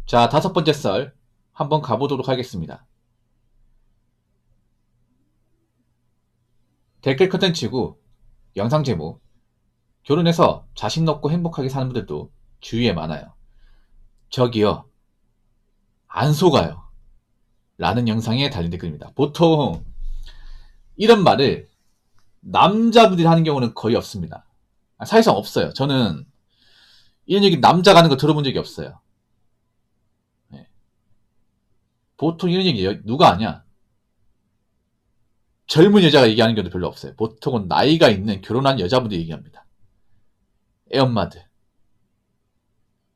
자, 5번째 썰 한번 가보도록 하겠습니다. 댓글 컨텐츠고 영상 제목, 결혼해서 자신 없고 행복하게 사는 분들도 주위에 많아요. 저기요, 안 속아요 라는 영상에 달린 댓글입니다. 보통 이런 말을 남자분들이 하는 경우는 거의 없습니다. 사실상 없어요. 저는 이런 얘기 남자가 하는 거 들어본 적이 없어요. 네. 보통 이런 얘기 누가 하냐? 젊은 여자가 얘기하는 경우도 별로 없어요. 보통은 나이가 있는 결혼한 여자분들이 얘기합니다. 애엄마들,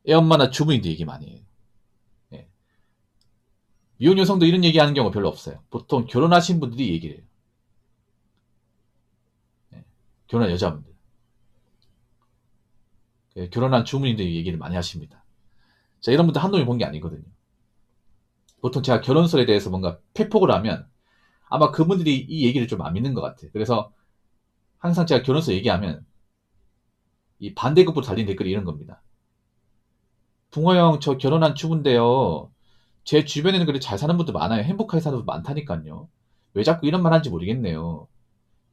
애엄마나 주부인들 얘기 많이 해요. 네. 미혼 여성도 이런 얘기하는 경우가 별로 없어요. 보통 결혼하신 분들이 얘기를 해요. 네. 결혼한 여자분들, 결혼한 주부인들이 얘기를 많이 하십니다. 자, 이런 분들 한눈에 본 게 아니거든요. 보통 제가 결혼설에 대해서 뭔가 폐폭을 하면 아마 그분들이 이 얘기를 좀 안 믿는 것 같아요. 그래서 항상 제가 결혼설 얘기하면 이 반대급부로 달린 댓글이 이런 겁니다. 붕어 형, 저 결혼한 주부인데요. 제 주변에는 그래 잘 사는 분들 많아요. 행복하게 사는 분들 많다니까요. 왜 자꾸 이런 말 하는지 모르겠네요.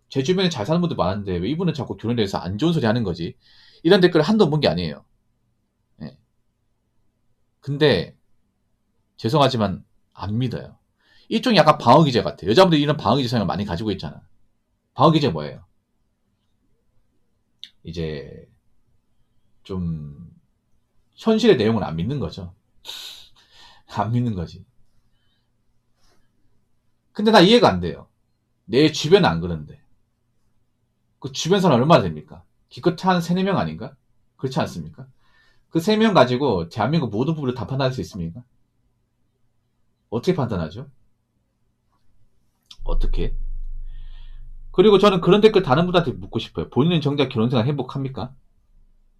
제 주변에 잘 사는 분들 많은데 왜 이분은 자꾸 결혼에 대해서 안 좋은 소리 하는 거지? 이런 댓글을 한두 번 본 게 아니에요. 네. 근데 죄송하지만 안 믿어요. 일종의 약간 방어기제 같아요. 여자분들이 이런 방어기제 성향을 많이 가지고 있잖아. 방어기제 뭐예요? 이제 좀 현실의 내용을 안 믿는 거죠. 안 믿는 거지. 근데 나 이해가 안 돼요. 내 주변은 안 그런데. 그 주변 사람 얼마나 됩니까? 기껏 한 3, 4명 아닌가? 그렇지 않습니까? 그 3명 가지고 대한민국 모든 부분을 다 판단할 수 있습니까? 어떻게 판단하죠? 어떻게? 그리고 저는 그런 댓글 다른 분한테 묻고 싶어요. 본인은 정작 결혼생활 행복합니까?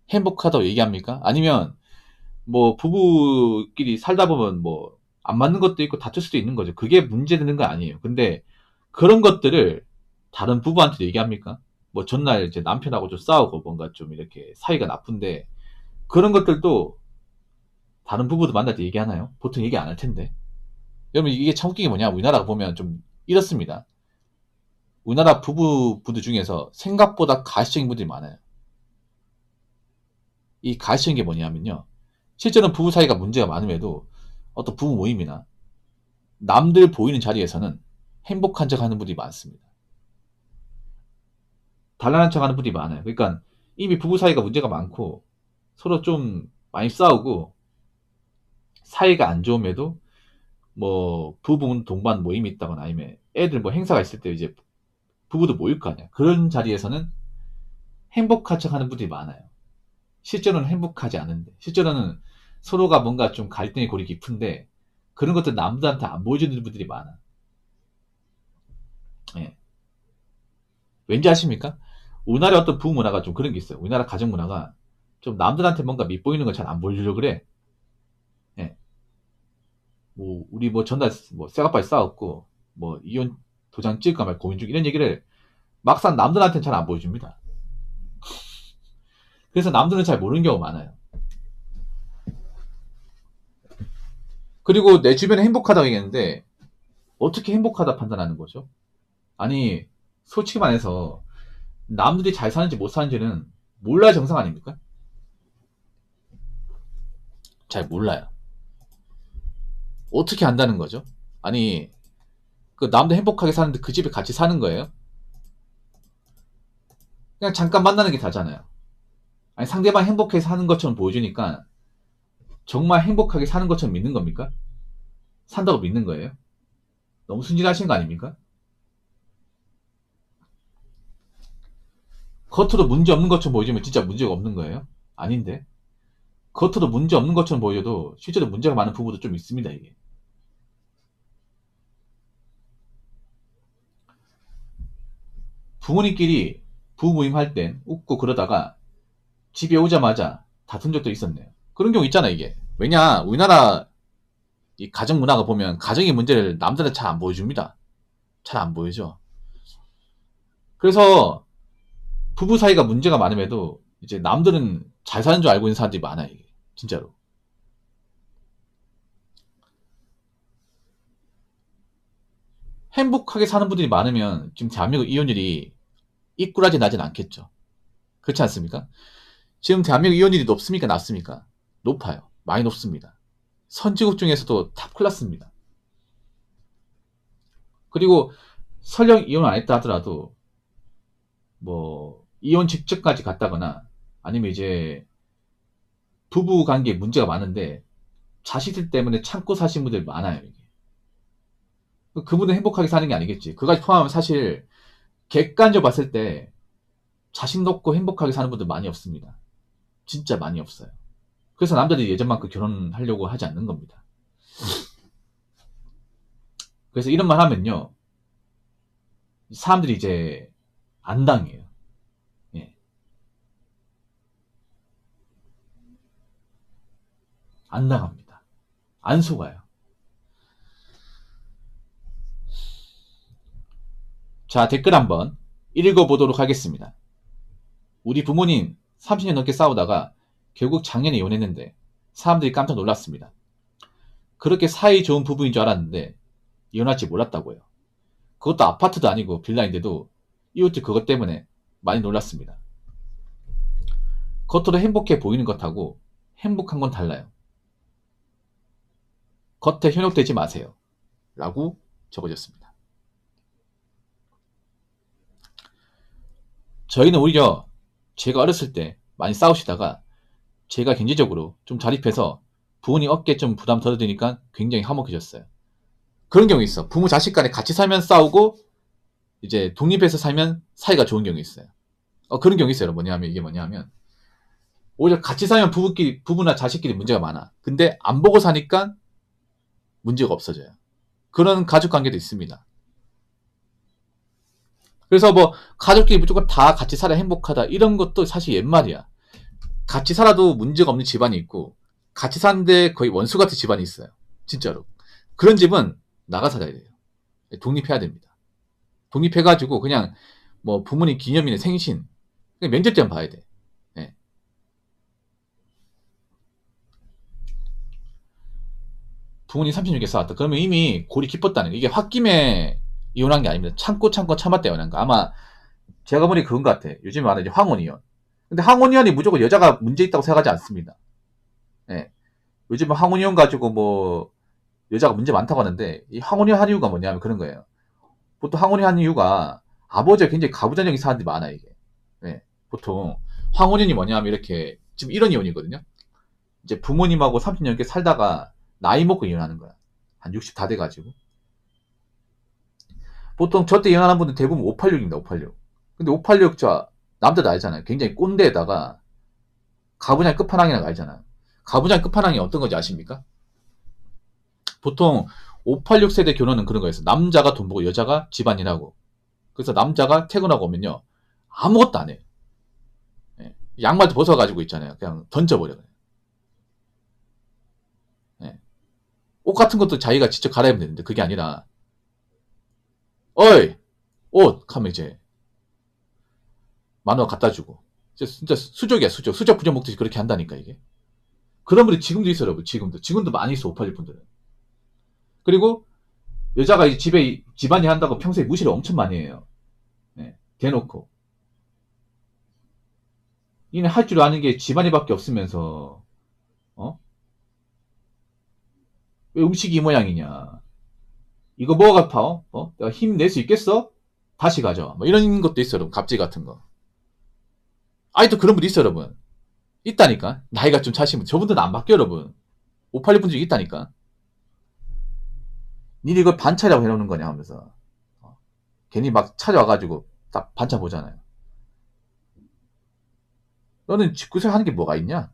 행복하다고 얘기합니까? 아니면 뭐 부부끼리 살다 보면 뭐 안 맞는 것도 있고 다툴 수도 있는 거죠. 그게 문제되는 거 아니에요. 근데 그런 것들을 다른 부부한테도 얘기합니까? 뭐 전날 이제 남편하고 좀 싸우고 뭔가 좀 이렇게 사이가 나쁜데 그런 것들도 다른 부부도 만날 때 얘기하나요? 보통 얘기 안 할 텐데. 여러분 이게 참 웃긴 게 뭐냐? 우리나라 보면 좀 이렇습니다. 우리나라 부부들 중에서 생각보다 가시적인 분들이 많아요. 이 가시적인 게 뭐냐면요. 실제로는 부부 사이가 문제가 많음에도 어떤 부부 모임이나 남들 보이는 자리에서는 행복한 척 하는 분들이 많습니다. 단란한 척 하는 분들이 많아요. 그러니까 이미 부부 사이가 문제가 많고 서로 좀 많이 싸우고 사이가 안 좋음에도 뭐 부부 동반 모임이 있다거나 아니면 애들 뭐 행사가 있을 때 이제 부부도 모일 거 아니야. 그런 자리에서는 행복한 척 하는 분들이 많아요. 실제로는 행복하지 않은데 실제로는 서로가 뭔가 좀 갈등의 골이 깊은데 그런 것들 남들한테 안 보여주는 분들이 많아. 예. 왠지 아십니까? 우리나라의 어떤 부부 문화가 좀 그런 게 있어요. 우리나라 가정 문화가 좀 남들한테 뭔가 밉보이는 걸 잘 안 보여주려고 그래. 예. 뭐 우리 뭐 전날 뭐 쇠가빠이 싸웠고 뭐 이혼 도장 찍을까 말 고민 중 이런 얘기를 막상 남들한테는 잘 안 보여줍니다. 그래서 남들은 잘 모르는 경우가 많아요. 그리고 내 주변에 행복하다고 얘기했는데 어떻게 행복하다 판단하는 거죠? 아니 솔직히 말해서 남들이 잘 사는지 못 사는지는 몰라야 정상 아닙니까? 잘 몰라요. 어떻게 안다는 거죠? 아니 그 남들 행복하게 사는데 그 집에 같이 사는 거예요? 그냥 잠깐 만나는 게 다잖아요. 아니 상대방 행복해 사는 것처럼 보여주니까 정말 행복하게 사는 것처럼 믿는 겁니까? 산다고 믿는 거예요? 너무 순진하신 거 아닙니까? 겉으로 문제 없는 것처럼 보여주면 진짜 문제가 없는 거예요? 아닌데 겉으로 문제 없는 것처럼 보여줘도 실제로 문제가 많은 부부도 좀 있습니다. 이게 부모님끼리 부부 모임 할 땐 웃고 그러다가 집에 오자마자 다툰 적도 있었네요. 그런 경우 있잖아 이게. 왜냐 우리나라 이 가정 문화가 보면 가정의 문제를 남들은 잘 안 보여줍니다. 잘 안 보여줘. 그래서 부부 사이가 문제가 많음에도 이제 남들은 잘 사는 줄 알고 있는 사람들이 많아요. 이게 진짜로. 행복하게 사는 분들이 많으면 지금 대한민국 이혼율이 이꾸라지 나진 않겠죠. 그렇지 않습니까? 지금 대한민국 이혼율이 높습니까? 낮습니까? 높아요. 많이 높습니다. 선진국 중에서도 탑 클래스입니다. 그리고 설령 이혼 안 했다 하더라도 뭐 이혼 직전까지 갔다거나 아니면 이제 부부 관계에 문제가 많은데 자식들 때문에 참고 사신 분들 많아요. 이게. 그분은 행복하게 사는 게 아니겠지. 그까지 포함하면 사실 객관적으로 봤을 때 자식 놓고 행복하게 사는 분들 많이 없습니다. 진짜 많이 없어요. 그래서 남자들이 예전만큼 결혼하려고 하지 않는 겁니다. 그래서 이런 말 하면요, 사람들이 이제 안 당해요. 예. 안 당합니다. 안 속아요. 자, 댓글 한번 읽어보도록 하겠습니다. 우리 부모님 30년 넘게 싸우다가 결국 작년에 이혼했는데 사람들이 깜짝 놀랐습니다. 그렇게 사이 좋은 부부인 줄 알았는데 이혼할지 몰랐다고요. 그것도 아파트도 아니고 빌라인데도 이웃들 그것 때문에 많이 놀랐습니다. 겉으로 행복해 보이는 것하고 행복한 건 달라요. 겉에 현혹되지 마세요. 라고 적어졌습니다. 저희는 오히려 제가 어렸을 때 많이 싸우시다가 제가 경제적으로 좀 자립해서 부모님 어깨에 좀 부담 덜어드니까 굉장히 화목해졌어요. 그런 경우 있어. 부모 자식 간에 같이 살면 싸우고 이제 독립해서 살면 사이가 좋은 경우 있어요. 그런 경우 있어요. 이게 뭐냐면 오히려 같이 살면 부부나 자식끼리 문제가 많아. 근데 안 보고 사니까 문제가 없어져요. 그런 가족 관계도 있습니다. 그래서 뭐 가족끼리 무조건 다 같이 살아 행복하다 이런 것도 사실 옛말이야. 같이 살아도 문제가 없는 집안이 있고 같이 사는데 거의 원수 같은 집안이 있어요. 진짜로. 그런 집은 나가 살아야 돼요. 독립해야 됩니다. 독립해가지고 그냥 뭐 부모님 기념일에 생신 그냥 명절 때만 봐야 돼. 네. 부모님 36개 싸웠다. 그러면 이미 골이 깊었다는 거. 이게 홧김에 이혼한 게 아닙니다. 참고 참았다 이혼한 거. 아마 제가 보니 그건 것 같아. 요즘 말하는 황혼이혼. 근데 황혼이혼이 무조건 여자가 문제 있다고 생각하지 않습니다. 네. 요즘 황혼이혼 가지고 뭐 여자가 문제 많다고 하는데 이 황혼이혼 한 이유가 뭐냐면 그런 거예요. 보통 황혼이혼 한 이유가 아버지가 굉장히 가부장적인 사람들이 많아 이게. 네. 보통 황혼이혼이 뭐냐면 이렇게 지금 이런 이혼이거든요. 이제 부모님하고 30년 넘게 살다가 나이 먹고 이혼하는 거야. 한 60 다 돼가지고. 보통 저 때 이혼하는 분들 대부분 586입니다. 586. 근데 586 저 남자도 알잖아요. 굉장히 꼰대에다가 가부장 끝판왕이라는 거 알잖아요. 가부장 끝판왕이 어떤 건지 아십니까? 보통 586 세대 결혼은 그런 거였어. 남자가 돈 벌고 여자가 집안일하고. 그래서 남자가 퇴근하고 오면요. 아무것도 안 해요. 예. 양말도 벗어가지고 있잖아요. 그냥 던져버려요. 예. 옷 같은 것도 자기가 직접 갈아입으면 되는데 그게 아니라 어이! 옷! 하면 이제 만원 갖다 주고. 진짜 수족이야, 수족. 수족 부정 먹듯이 그렇게 한다니까, 이게. 그런 분이 지금도 있어요, 여러분. 지금도 많이 있어, 586 분들은. 그리고 여자가 이 집에 집안일 한다고 평소에 무시를 엄청 많이 해요. 네, 대놓고. 이는 할 줄 아는 게 집안일밖에 없으면서, 어? 왜 음식이 이 모양이냐. 이거 뭐가 아파? 내가 힘낼 수 있겠어? 다시 가져. 뭐 이런 것도 있어요, 여러분. 갑질 같은 거. 아직도 그런 분도 있어요, 여러분. 있다니까. 나이가 좀 차시면. 저분들은 안 바뀌어, 여러분. 586 분들이 있다니까. 니네 이걸 반차라고 해놓는 거냐 하면서. 괜히 막 찾아와가지고 딱 반차 보잖아요. 너는 집구설 하는 게 뭐가 있냐?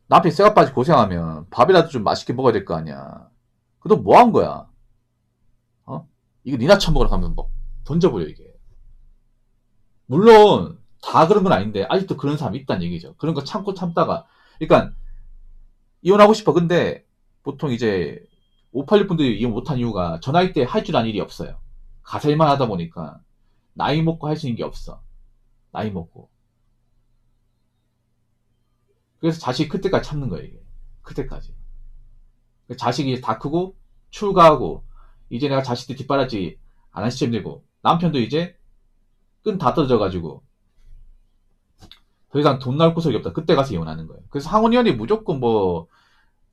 남편이 쇠가빠지 고생하면 밥이라도 좀 맛있게 먹어야 될 거 아니야. 그너 뭐 한 거야? 이거 니나 처먹으러 가면 뭐 던져버려 이게. 물론 다 그런 건 아닌데 아직도 그런 사람이 있다는 얘기죠. 그런 거 참고 참다가 그러니까 이혼하고 싶어. 근데 보통 이제 586 분들이 이혼 못한 이유가 저 나이 때 할 줄 아는 일이 없어요. 가설만 하다 보니까 나이 먹고 할 수 있는 게 없어. 나이 먹고. 그래서 자식이 클 때까지 참는 거예요, 이게. 클 때까지. 자식이 다 크고 출가하고 이제 내가 자식들 뒷바라지 안 할 시점 되고 남편도 이제 끈 다 떨어져가지고 더 이상 돈 나올 구석이 없다. 그때 가서 이혼하는 거예요. 그래서 황혼이혼이 무조건 뭐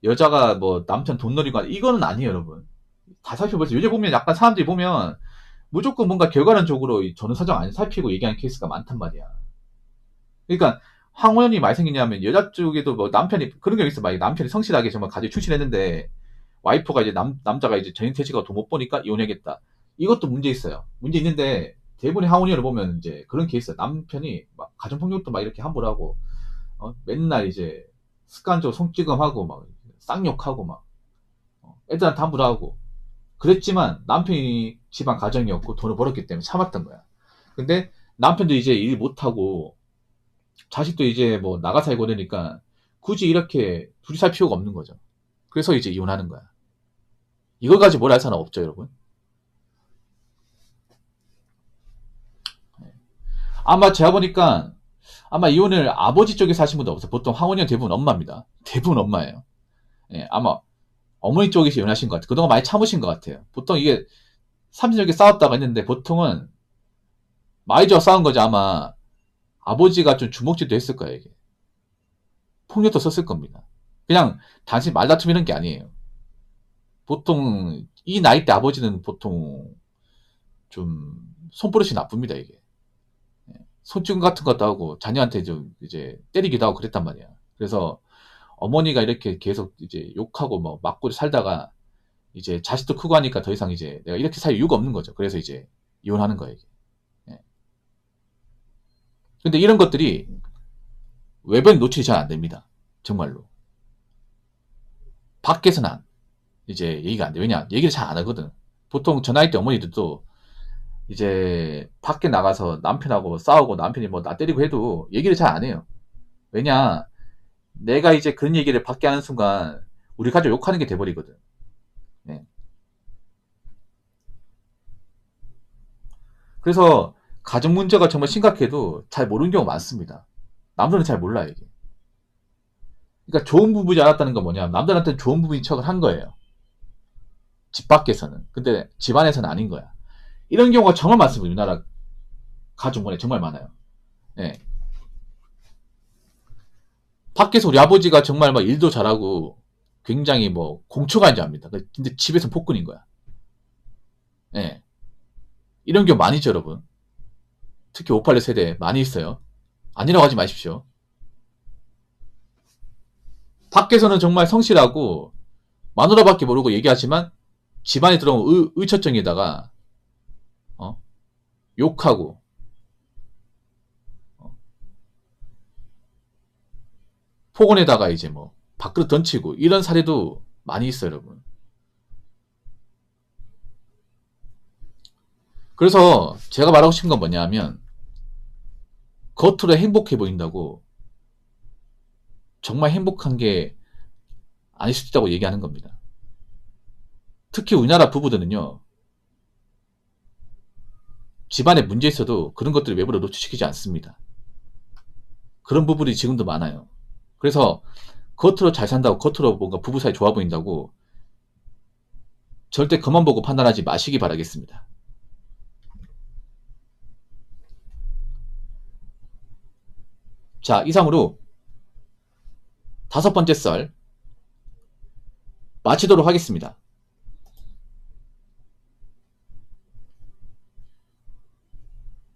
여자가 뭐 남편 돈 노리고 이거는 아니에요, 여러분. 다 살펴보세요. 요즘 보면 약간 사람들이 보면 무조건 뭔가 결과론적으로 전후 사정 안 살피고 얘기하는 케이스가 많단 말이야. 그러니까 황혼이 많이 생기냐면 여자 쪽에도 뭐 남편이 그런 경우 있어. 막 남편이 성실하게 정말 가정에 충실했는데 와이프가 이제 남자가 이제 전인퇴직하고 돈 못 버니까 이혼해야겠다. 이것도 문제 있어요. 문제 있는데 대부분의 황혼이혼을 보면 이제 그런 케이스야. 남편이 막 가정폭력도 막 이렇게 함부로 하고 맨날 이제 습관적으로 손찌검하고 막 쌍욕하고 막 애들한테 함부로 하고 그랬지만 남편이 집안 가정이 없고 돈을 벌었기 때문에 참았던 거야. 근데 남편도 이제 일 못하고 자식도 이제 뭐 나가 살고 그러니까 굳이 이렇게 둘이 살 필요가 없는 거죠. 그래서 이제 이혼하는 거야. 이걸 가지고 뭘 할 사람 없죠, 여러분. 아마 제가 보니까 아마 이혼을 아버지 쪽에서 하신 분도 없어요. 보통 황혼이는 대부분 엄마입니다. 대부분 엄마예요. 예, 아마 어머니 쪽에서 이혼하신 것 같아요. 그동안 많이 참으신 것 같아요. 보통 이게 30년게 싸웠다고 했는데 보통은 마이저와 싸운 거지. 아마 아버지가 좀 주먹질도 했을 거예요. 이게 폭력도 썼을 겁니다. 그냥 단순히 말다툼 이런 게 아니에요. 보통 이 나이 때 아버지는 보통 좀 손버릇이 나쁩니다. 이게 손찌검 같은 것도 하고 자녀한테 좀 이제 때리기도 하고 그랬단 말이야. 그래서 어머니가 이렇게 계속 이제 욕하고 뭐 맞고 살다가 이제 자식도 크고 하니까 더 이상 이제 내가 이렇게 살 이유가 없는 거죠. 그래서 이제 이혼하는 거예요. 이게. 예. 근데 이런 것들이 외부엔 노출이 잘 안 됩니다. 정말로. 밖에서는 이제 얘기가 안 돼. 왜냐? 얘기를 잘 안 하거든. 보통 저 나이 때 어머니들도 이제 밖에 나가서 남편하고 싸우고 남편이 뭐 나 때리고 해도 얘기를 잘 안 해요. 왜냐? 내가 이제 그런 얘기를 밖에 하는 순간 우리 가족 욕하는 게 돼버리거든. 네. 그래서 가정 문제가 정말 심각해도 잘 모르는 경우가 많습니다. 남들은 잘 몰라요, 이게. 그러니까 좋은 부부지 않았다는 건 뭐냐? 남들한테는 좋은 부부인 척을 한 거예요. 집 밖에서는. 근데 집 안에서는 아닌 거야. 이런 경우가 정말 많습니다. 우리나라 가족문에 정말 많아요. 예. 밖에서 우리 아버지가 정말 막 일도 잘하고 굉장히 뭐 공처가 인지 압니다. 근데 집에서 폭군인 거야. 예. 이런 경우 많이 있죠, 여러분. 특히 586 세대 많이 있어요. 아니라고 하지 마십시오. 밖에서는 정말 성실하고 마누라밖에 모르고 얘기하지만 집안에 들어오면 의처증에다가 욕하고 폭언에다가 이제 뭐 밥그릇 던치고 이런 사례도 많이 있어요, 여러분. 그래서 제가 말하고 싶은 건 뭐냐면 겉으로 행복해 보인다고 정말 행복한 게 아닐 수도 있다고 얘기하는 겁니다. 특히 우리나라 부부들은요, 집안에 문제 있어도 그런 것들을 외부로 노출시키지 않습니다. 그런 부분이 지금도 많아요. 그래서 겉으로 잘 산다고, 겉으로 뭔가 부부 사이 좋아 보인다고 절대 겉만 보고 판단하지 마시기 바라겠습니다. 자, 이상으로 5번째 썰 마치도록 하겠습니다.